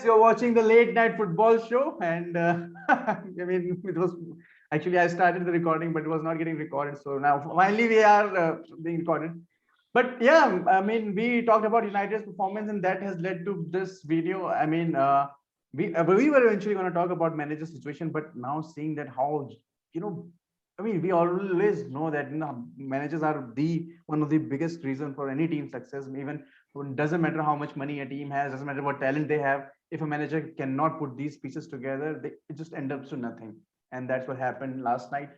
you're watching the late night football show, and I mean, it was actually I started the recording, but it was not getting recorded. So now finally we are being recorded. But yeah, I mean, we talked about United's performance, and that has led to this video. I mean, we were eventually going to talk about manager situation, but now seeing that how you know, I mean, we always know that managers are the one of the biggest reason for any team success. Even it doesn't matter how much money a team has, doesn't matter what talent they have. If a manager cannot put these pieces together, it just ends up to nothing. And that's what happened last night.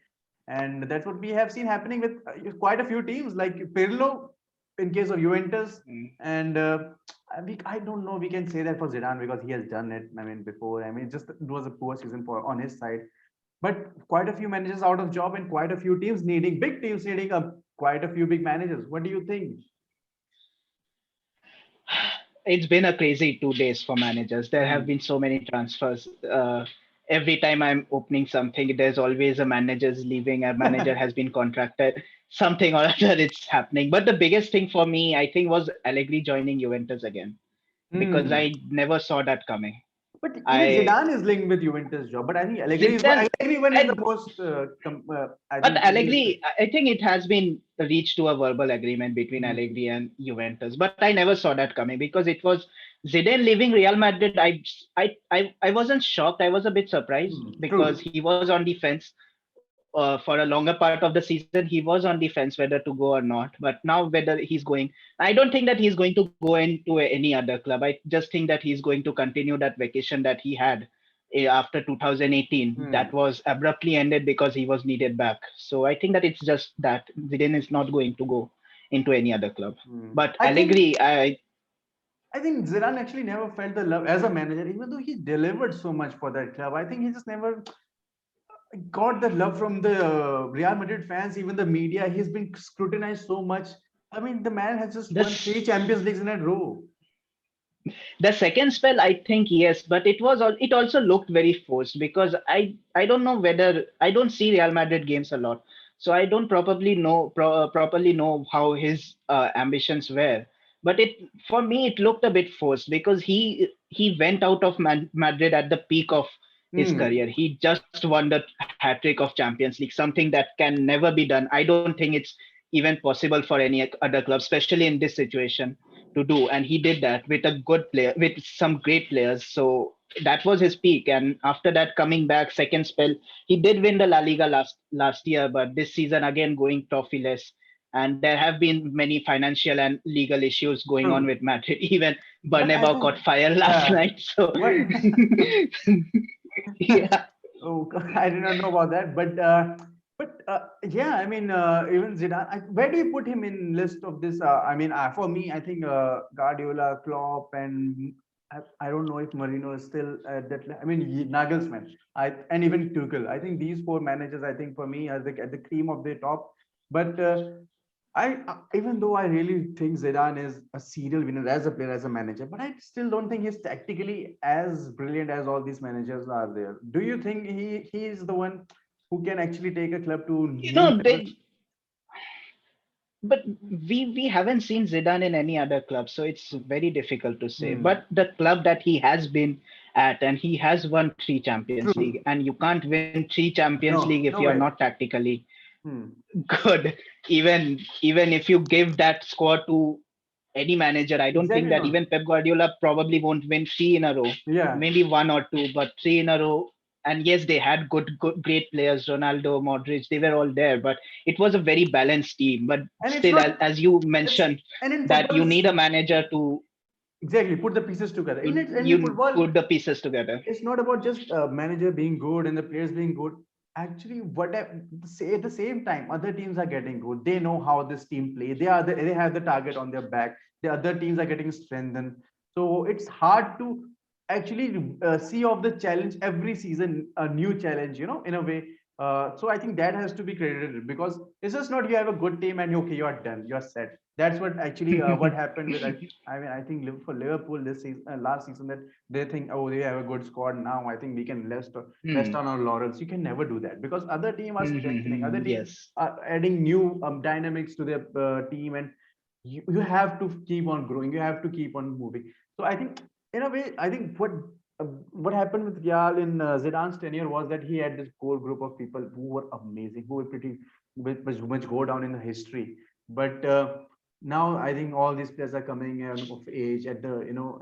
And that's what we have seen happening with quite a few teams like Pirlo in case of Juventus. And I don't know, we can say that for Zidane because he has done it. I mean, before. I mean, it was a poor season for on his side. But quite a few managers out of job and quite a few teams needing big teams needing quite a few big managers. What do you think? It's been a crazy 2 days for managers. There have been so many transfers. Every time I'm opening something, there's always a manager's leaving, a manager has been contracted, something or other it's happening. But the biggest thing for me, I think, was Allegri joining Juventus again, because Hmm. I never saw that coming. But even I Zidane is linked with Juventus job. But I think Zidane, Allegri one is the I most, I But think, realistic. Allegri, I think it has been reached to a verbal agreement between Hmm. Allegri and Juventus. But I never saw that coming because it was Zidane leaving Real Madrid. I wasn't shocked. I was a bit surprised Hmm. because True. he was on the fence for a longer part of the season. He was on the fence whether to go or not. But now whether he's going, I don't think that he's going to go into any other club. I just think that he's going to continue that vacation that he had after 2018 that Hmm. was abruptly ended because he was needed back. So I think that it's just that Zidane is not going to go into any other club. Hmm. But I think Allegri, I think Zidane actually never felt the love as a manager, even though he delivered so much for that club. I think he just never got the love from the Real Madrid fans, even the media. He's been scrutinized so much. I mean, the man has just won three this Champions Leagues in a row. the second spell, I think yes, but it also looked very forced because I don't know whether I don't see Real Madrid games a lot, so I don't properly know how his ambitions were. But it for me it looked a bit forced because he went out of Madrid at the peak of his Hmm. career. He just won the hat trick of Champions League, something that can never be done. I don't think it's even possible for any other club, especially in this situation to do, and he did that with a good player with some great players. So that was his peak, and after that coming back second spell, he did win the La Liga last year, but this season again going trophyless. And there have been many financial and legal issues going on True. with Madrid. Even But I Bernabeu caught think, fire last yeah. night. So What? yeah. Oh, I did not know about that. But yeah, I mean, even Zidane. Where do you put him in list of this? I mean, for me, I think Guardiola, Klopp, and I don't know if Marino is still at that. I mean, Nagelsmann. And even Tuchel. I think these four managers. I think for me are at the cream of the top. But even though I really think Zidane is a serial winner as a player, as a manager, but I still don't think he's tactically as brilliant as all these managers are there. Do you think he is the one who can actually take a club to you new know levels? they But we haven't seen Zidane in any other club, so it's very difficult to say. Hmm. But the club that he has been at, and he has won three Champions League, True. and you can't win three Champions League if No, you are no way. not tactically Hmm. good. Even if you give that score to any manager, I don't think Exactly that not. even Pep Guardiola probably won't win three in a row, Yeah. maybe one or two, but three in a row. And yes, they had good, great players, Ronaldo, Modric, they were all there, but it was a very balanced team. But And it's still, not. as you It's mentioned, and in that football, you it's need a manager exactly put the pieces together. In to it, and in you football, put the pieces together. it's not about just a manager being good and the players being good. Actually, what say at the same time, other teams are getting good. They know how this team play. They have the target on their back. The other teams are getting strengthened. So it's hard to actually see of the challenge every season, a new challenge. In a way. So I think that has to be credited because it's just not you have a good team and okay, you are done, you are set. That's what actually what happened with. I mean, I think for Liverpool this season, last season, that they think, oh, they have a good squad now. I think we can rest Hmm. on our laurels. You can never do that because other team are strengthening, other team Yes. are adding new dynamics to their team, and you have to keep on growing. You have to keep on moving. So I think, in a way, I think what what happened with Real in Zidane's tenure was that he had this core group of people who were amazing, who were pretty much go down in the history. But now I think all these players are coming of age at the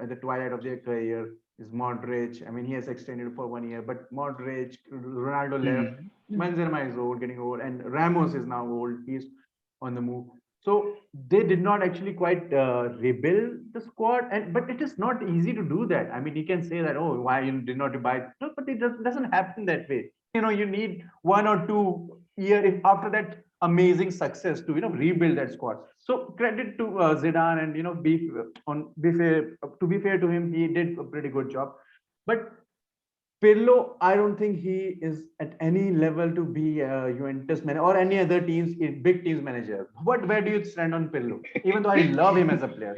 at the twilight of their career. Is Modric? I mean, he has extended for 1 year, but Modric, Ronaldo left. Hmm. Benzema is old, getting old, and Ramos is now old. He's on the move. So they did not actually quite rebuild the squad, and but it is not easy to do that. I mean, you can say that, oh, why you did not buy? No, but it doesn't happen that way. You need 1 or 2 year if after that amazing success to rebuild that squad. So credit to Zidane, and be fair to him, he did a pretty good job. But Pirlo, I don't think he is at any level to be a Juventus manager or any other teams, big teams manager. Where do you stand on Pirlo? Even though I love him as a player.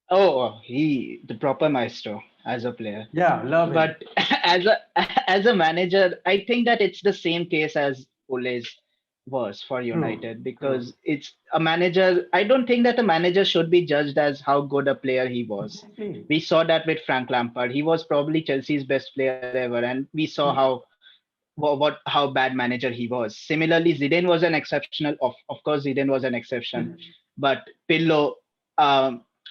Oh, he the proper maestro as a player. Yeah, love him. But as a manager, I think that it's the same case as Ole's was for True, United, true. because it's a manager. I don't think that a manager should be judged as how good a player he was. Exactly. We saw that with Frank Lampard. He was probably Chelsea's best player ever, and we saw Hmm. how bad manager he was. Similarly, Zidane was an exceptional. Of course, Zidane was an exception, but Pirlo.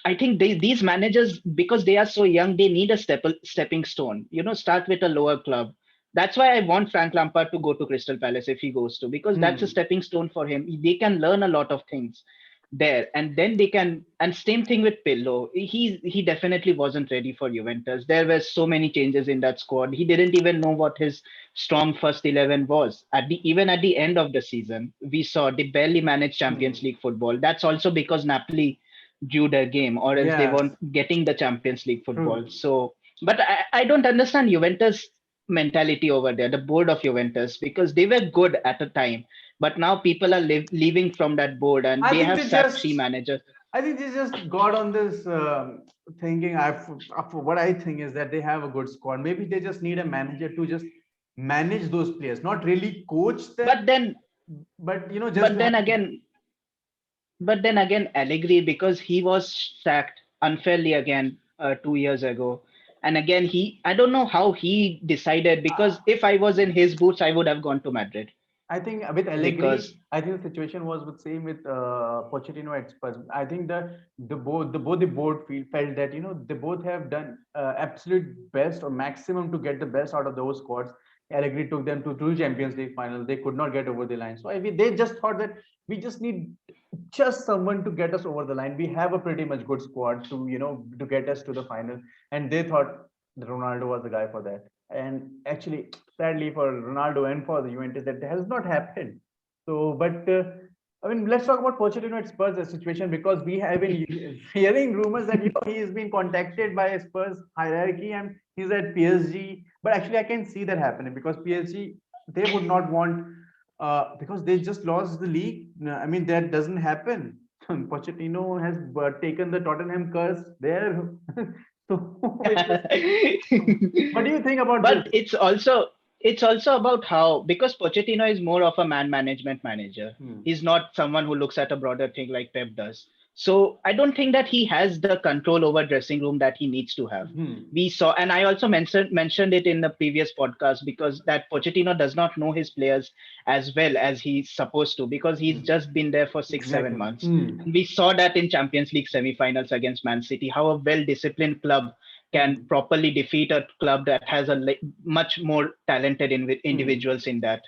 I think these managers, because they are so young, they need a stepping stone. Start with a lower club. That's why I want Frank Lampard to go to Crystal Palace if he goes to, because that's a Hmm. stepping stone for him. They can learn a lot of things there, and then they can. And same thing with Pillow. He definitely wasn't ready for Juventus. There were so many changes in that squad. He didn't even know what his strong first 11 was. Even at the end of the season, we saw they barely managed Champions Hmm. League football. That's also because Napoli drew their game, or else they Yes, weren't getting the Champions League football. true. So, but I don't understand Juventus mentality over there, the board of Juventus, because they were good at the time, but now people are leaving from that board, and I they think have they sacked three just managers. I think they just got on this thinking. What I think is that they have a good squad. Maybe they just need a manager to just manage those players, not really coach But them, then, but just but then manage. again, but then again, Allegri, because he was sacked unfairly again 2 years ago, and again I don't know how he decided, because if I was in his boots, I would have gone to Madrid. I think with Because Allegri, I think the situation was the same with Pochettino at Spurs. I think the board felt that they both have done absolute best or maximum to get the best out of those squads. Allegri took them to two Champions League finals. They could not get over the line, so they just thought that we just need just someone to get us over the line. We have a pretty much good squad to to get us to the final, and they thought that Ronaldo was the guy for that. And actually, sadly for Ronaldo and for the Juventus, that has not happened. So, but I mean, let's talk about Pochettino at Spurs, the situation, because we have been hearing rumors that he has been contacted by Spurs hierarchy and he's at PSG. But actually, I can see that happening because PSG, they would not want because they just lost the league. No, I mean, that doesn't happen. Pochettino has taken the Tottenham curse there. So it just, what do you think about this? but it's also about how, because Pochettino is more of a man management manager. Hmm. He's not someone who looks at a broader thing like Pep does. So I don't think that he has the control over dressing room that he needs to have. Hmm. We saw, and I also mentioned it in the previous podcast, because that Pochettino does not know his players as well as he's supposed to, because he's Hmm. just been there for 6 7 Exactly. months. Hmm. And we saw that in Champions League semi-finals against Man City, how a well disciplined club can Hmm. properly defeat a club that has much more talented Hmm. individuals in that.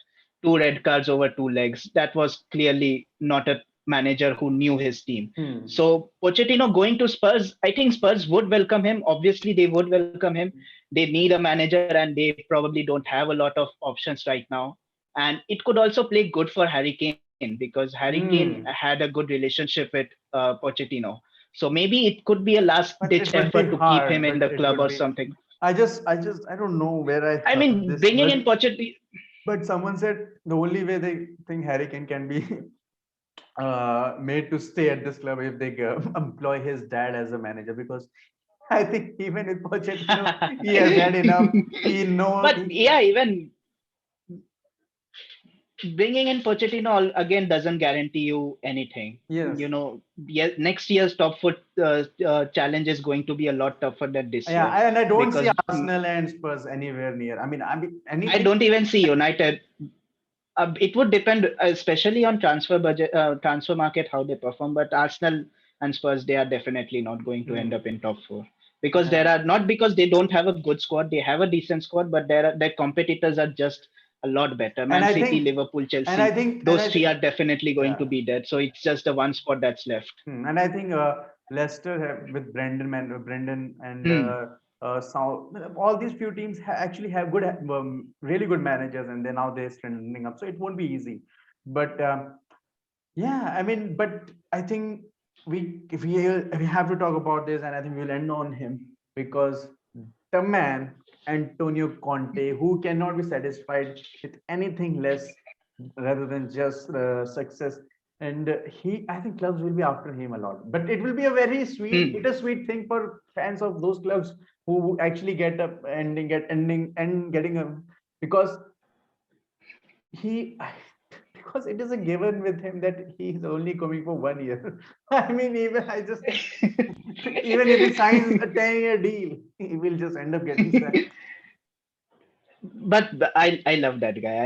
Two red cards over two legs. That was clearly not a manager who knew his team. Hmm. So Pochettino going to Spurs, I think Spurs would welcome him. Obviously, they would welcome him. They need a manager, and they probably don't have a lot of options right now. And it could also play good for Harry Kane, because Harry Kane Hmm. had a good relationship with Pochettino. So maybe it could be a last But ditch it would be effort to keep him hard. in But the it club would or be. something. I don't know where I I heard mean, this, bringing in Pochettino. but someone said the only way they think Harry Kane can be made to stay at this club if they employ his dad as a manager, because I think even with Pochettino, he has had enough. He know But he yeah, even bringing in Pochettino again doesn't guarantee you anything. Yes. Yeah, next year's top four challenge is going to be a lot tougher than this Yeah, year and I don't see because Arsenal and Spurs anywhere near. I mean I anything. don't even see United. It would depend, especially on transfer budget, transfer market, how they perform. But Arsenal and Spurs, they are definitely not going to end Hmm. up in top four because Yeah. there are not because they don't have a good squad. They have a decent squad, but their competitors are just a lot better. And Man I City, think, Liverpool, and I Chelsea, think, and those I three think, are definitely going to yeah. be dead. So it's just the one spot that's left. And I think Leicester have with Brendan and Hmm. South, all these few teams actually have good, really good managers, and they're now they're strengthening up. So it won't be easy, but yeah, I mean, but I think we have to talk about this, and I think we'll end on him because the man Antonio Conte, who cannot be satisfied with anything less rather than just success. And I think clubs will be after him a lot. But it will be a very sweet, Hmm. bittersweet thing for fans of those clubs who actually get up ending, get ending, and getting a because he because it is a given with him that he is only coming for 1 year. I mean, even I just even if he signs a 10-year deal, he will just end up getting sacked. But I love that guy.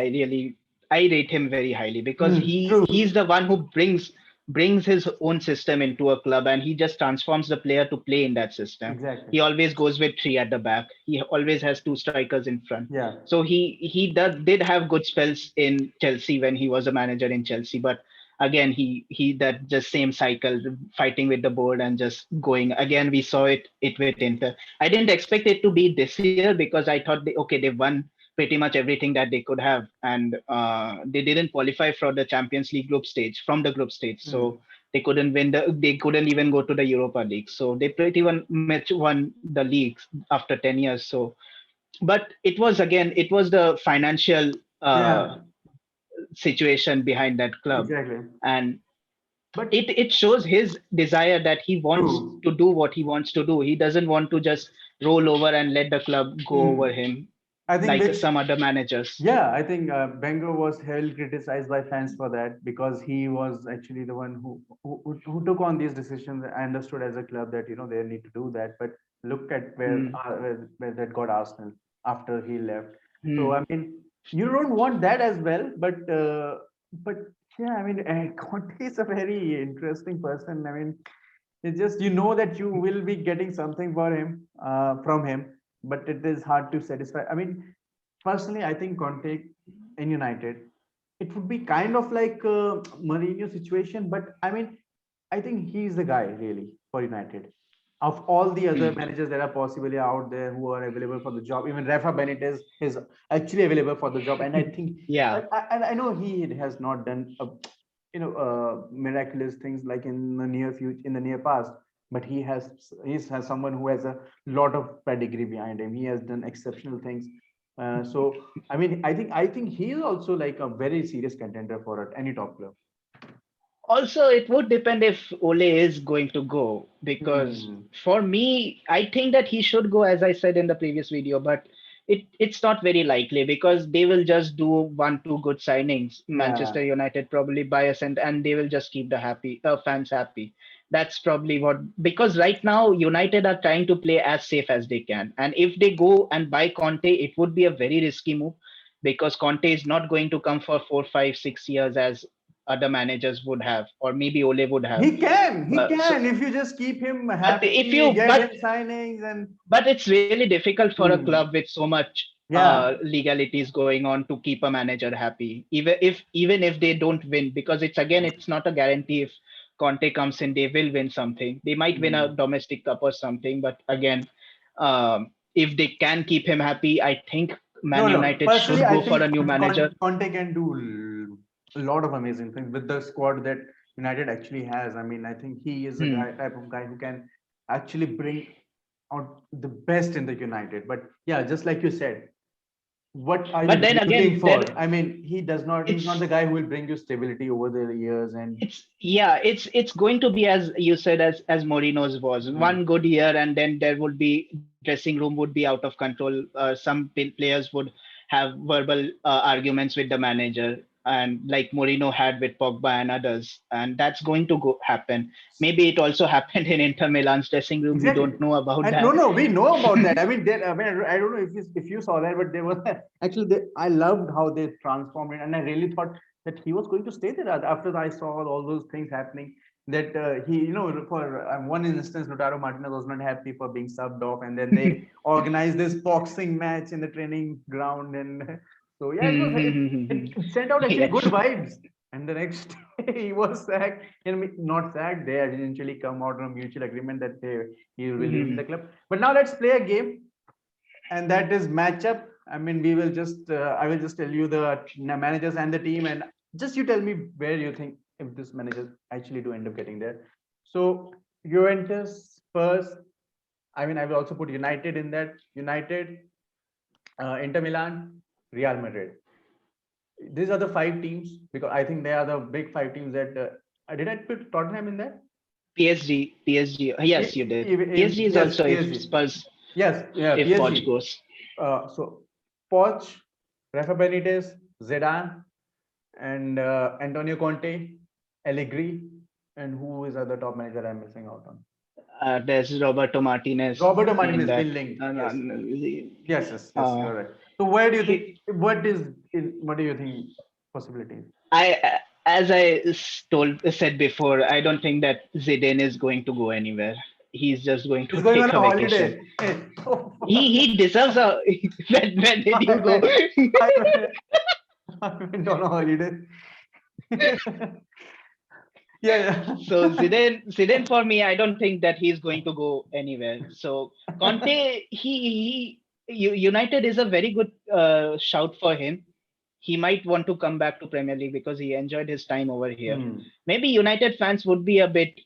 I rate him very highly because True. he's the one who brings his own system into a club and he just transforms the player to play in that system. Exactly. He always goes with three at the back. He always has two strikers in front. Yeah. So he did have good spells in Chelsea when he was a manager in Chelsea, but again he that just same cycle fighting with the board and just going again. We saw it with Inter. I didn't expect it to be this year because I thought they won pretty much everything that they could have, and they didn't qualify for the Champions League group stage from the group stage, Hmm. so they couldn't even go to the Europa League, so they much won the leagues after 10 years. So but it was the financial Yeah. situation behind that club, Exactly. and But it shows his desire that he wants true. to do what he wants to do. He doesn't want to just roll over and let the club go over Hmm. him I think like which some other managers. Yeah, I think Wenger was heavily criticized by fans for that because he was actually the one who took on these decisions. I understood as a club that they need to do that, but look at Hmm. where that got Arsenal after he left. So Hmm. I mean, you don't want that as well, but yeah, I mean, Conte is a very interesting person. I mean, it's just that you will be getting something for him from him, but it is hard to satisfy. I mean, personally, I think Conte in United, it would be kind of like a Mourinho situation, but I mean, I think he's the guy really for United. Of all the other Hmm. managers that are possibly out there who are available for the job, even Rafa Benitez is actually available for the job, and I think, Yeah. and I know he has not done miraculous things like in the near future, in the near past, but he has someone who has a lot of pedigree behind him. He has done exceptional things. So I mean, I think he is also like a very serious contender for any top club. Also, it would depend if Ole is going to go because Hmm. for me, I think that he should go, as I said in the previous video, but it's not very likely because they will just do one, two good signings. Yeah. Manchester United probably buy us and they will just keep the fans happy. That's probably what, because right now United are trying to play as safe as they can. And if they go and buy Conte, it would be a very risky move because Conte is not going to come for 4, 5, 6 years as other managers would have, or maybe Ole would have. He So, can if you just keep him but if happy, you get him signings, and but it's really difficult for a club hmm. with so much Yeah. legalities going on to keep a manager happy, even if they don't win, because it's not a guarantee. If Conte comes in, they will win something. They might win a Hmm. domestic cup or something, but again, if they can keep him happy, I think Man No, no. United Personally, should I go for think a new manager. Conte can do a lot of amazing things with the squad that United actually has. I mean, I think he is a Hmm. type of guy who can actually bring out the best in the United. But yeah, just like you said, what are But you then looking again, for? I mean, he's not it's the guy who will bring you stability over the years. And it's going to be as you said, as Mourinho's was mm, one good year, and then there would be dressing room would be out of control. Some players would have verbal arguments with the manager. and like Mourinho had with Pogba and others, and that's going to go happen. Maybe it also happened in Inter Milan's dressing room. We Exactly. don't know about And that. no, we know about that. I mean, I don't know if you saw that, but they were actually I loved how they transformed it, and I really thought that he was going to stay there after I saw all those things happening. That he, for one instance, Lautaro Martinez was not happy for being subbed off, and then they organized this boxing match in the training ground, and so yeah, it sent out actually good Yes. vibes. And the next day he was sacked, and not sacked. They eventually come out on a mutual agreement that he will be leaving the club. But now let's play a game, and that is matchup. I mean, we will just I will just tell you the managers and the team, and just you tell me where you think if this managers actually do end up getting there. So Juventus, Spurs. I mean, I will also put United in that. United, Inter Milan, Real Madrid. These are the five teams because I think they are the big five teams that. Did I put Tottenham in that? PSG. Yes, you did. PSG is Yes, also if PSG. Spurs, Yes, yeah, if Poch PSG. goes. So Poch, Rafa Benitez, Zidane, and Antonio Conte, Allegri, and who is other top manager I'm missing out on? There's Roberto Martinez Roberto in Martinez that. been linked. Yes, yes. Uh, You're right. So where do you think? he, What do you think possibilities? as I said before, I don't think that Zidane is going to go anywhere. He's just going He's to going on take a a vacation. holiday. He deserves a. When did you go? I went on a holiday. Yeah. So Zidane for me, I don't think that he's going to go anywhere. So Conte, United is a very good shout for him. He might want to come back to Premier League because he enjoyed his time over here. Maybe United fans would be a bit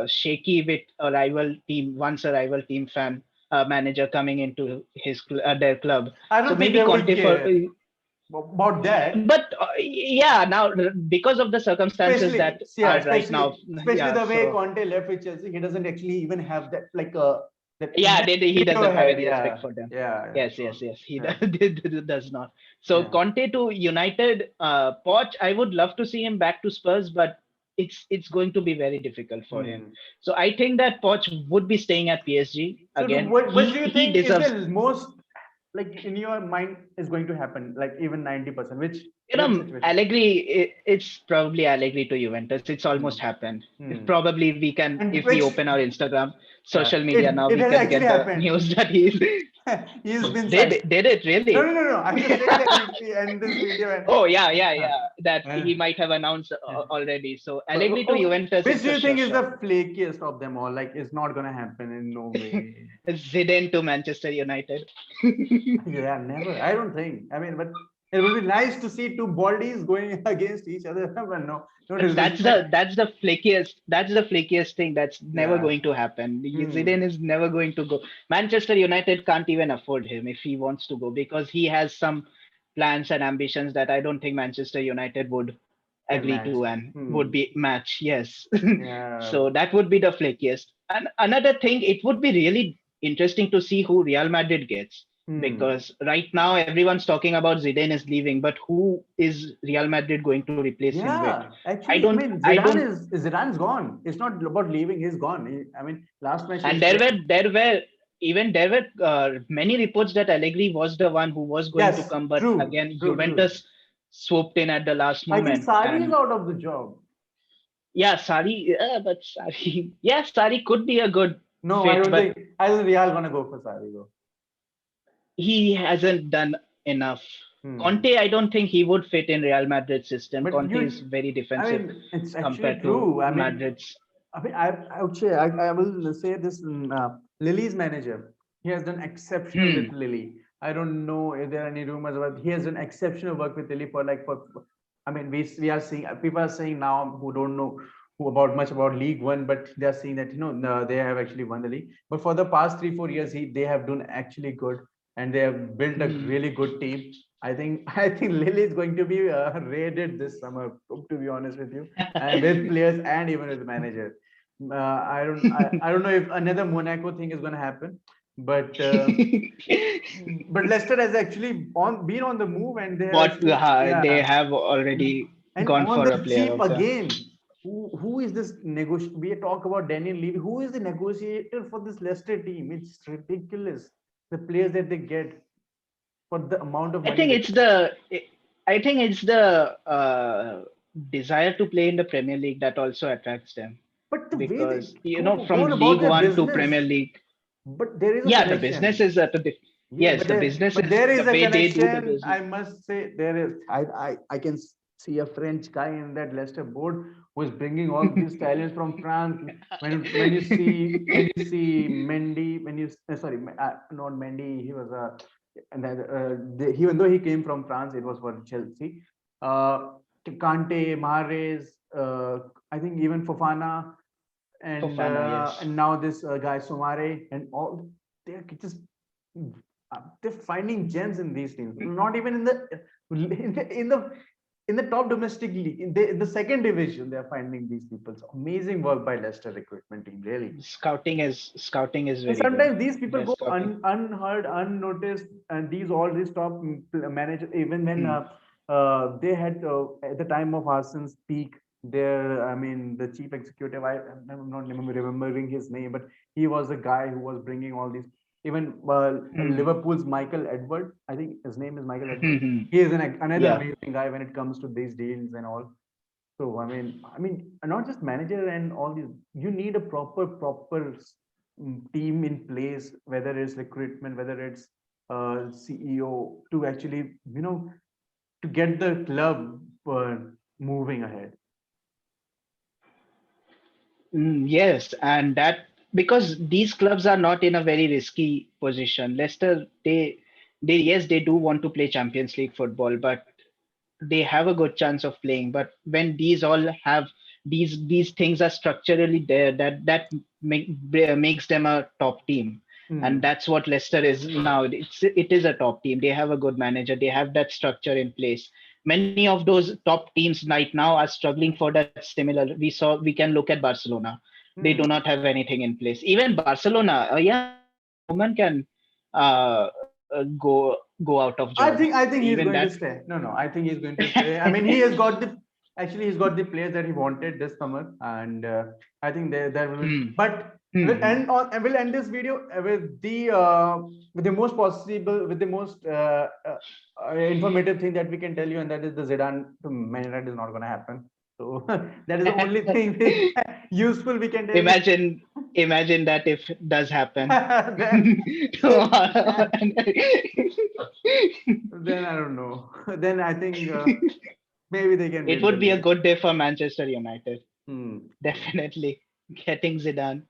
shaky with a rival team, once a rival team fan manager coming into their club. I don't So think maybe they would Conte for. care about that. But yeah, now because of the circumstances that are right now, Especially yeah. the way So Conte left with Chelsea, he doesn't actually even have that that yeah, he doesn't have head. any respect for them. Yeah. Yes, So, he yeah, does not. So yeah. Conte to United, Poch, I would love to see him back to Spurs, but it's going to be very difficult for him. So I think that Poch would be staying at PSG So again. what do you He think is deserves. the most like in your mind is going to happen? Like even 90%, which situation? Allegri, it's probably Allegri to Juventus. It's almost happened. Probably we can, And if we which open our Instagram, social media now, it we has can actually get the happened. news that he's been did it No, really? I'm just saying that if we end this video. Oh yeah. That he might have announced already. So Allegri to Juventus. Which do you think is the flakiest of them all? Like, it's not gonna happen in no way. Zidane to Manchester United. Yeah, never. I don't think. I mean, but it would be nice to see two bodies going against each other. But no, that's the flakiest thing. That's never going to happen. Zidane is never going to go. Manchester United can't even afford him if he wants to go because he has some plans and ambitions that I don't think Manchester United would agree to and would be match. Yes. So that would be the flakiest. And another thing, it would be really interesting to see who Real Madrid gets. Because right now everyone's talking about Zidane is leaving, but who is Real Madrid going to replace him with? Actually, Zidane's gone. It's not about leaving; he's gone. I mean, last match. And there were many reports that Allegri was the one who was going to come, but again Juventus swooped in at the last moment. I think Sarri is out of the job. Yeah, Sarri, but Sarri, yeah, Sarri could be a good. No, fit, I don't think. I think Real gonna go for Sarri though. He hasn't done enough. Conte, I don't think he would fit in Real Madrid's system. But Conte is very defensive. I mean, it's compared to Madrid's. I mean, I would say I will say this: Lille's manager, he has done exceptional with Lille. I don't know if there are any rumors about. He has done exceptional work with Lille for. I mean, we are seeing people are saying now who don't know much about League One, but they are seeing that they have actually won the league. But for the past 3-4 years, they have done actually good. And they have built a really good team. I think Lille is going to be raided this summer. To be honest with you, and with players and even with the manager. I don't know if another Monaco thing is going to happen. But Leicester has actually been on the move, and they have But actually, they have already and gone on for a the player cheap of them. again. Who is this negotiator? We talk about Daniel Levy. Who is the negotiator for this Leicester team? It's ridiculous. The players that they get for the amount of I money think they it's the I think it's the desire to play in the Premier League that also attracts them, but the way they because go from on about League their One to business, Premier League, but there is a yeah, the business connection. is Yeah, yes, the business but is there is the a way they do the connection. business. I must say there is. I can see a French guy in that Leicester board who is bringing all these talents from France. When you see Mendy, when you sorry, not Mendy, he was a and then, even though he came from France, it was for Chelsea. Conte, Mahrez, I think even Fofana, Fofana, yes. and now this guy Somare, and all they're just they're finding gems in these teams. Not even in the top domestic league, in the second division, they're finding these people. So amazing work by Leicester recruitment team, really. Scouting is And very good. sometimes these people Their go scouting. unheard, unnoticed, and all these top managers, even when Hmm. they had at the time of Arsenal's peak, their I mean the chief executive, I'm not remembering his name, but he was the guy who was bringing all these. Even Hmm. Liverpool's Michael Edward, I think his name is Michael Edward. Hmm. He is another Yeah. amazing guy when it comes to these deals and all. So not just manager and all these. You need a proper team in place, whether it's recruitment, whether it's CEO, to actually to get the club moving ahead. Yes, and that because these clubs are not in a very risky position. Leicester, they yes, they do want to play Champions League football, but they have a good chance of playing. But when these all have these things are structurally there, makes them a top team, and Hmm. that's what Leicester is now. It is a top team. They have a good manager. They have that structure in place. Many of those top teams right now are struggling for that similar. We can look at Barcelona. They do Hmm. not have anything in place. Even Barcelona, yeah, Woman can go out of job. I think he's Even going that. to stay. No, I think he's going to stay. I mean, he has got the actually he's got the players that he wanted this summer, and I think there will be. Hmm. But Hmm. we'll end this video with the most possible with the most informative thing that we can tell you, and that is the Zidane to Man Utd is not going to happen. So that is the only thing useful we can tell you. imagine imagine that if it does happen then tomorrow. then I don't know. Then I think maybe they can It win the would be a league. good day for Manchester United. Hmm. Definitely getting Zidane.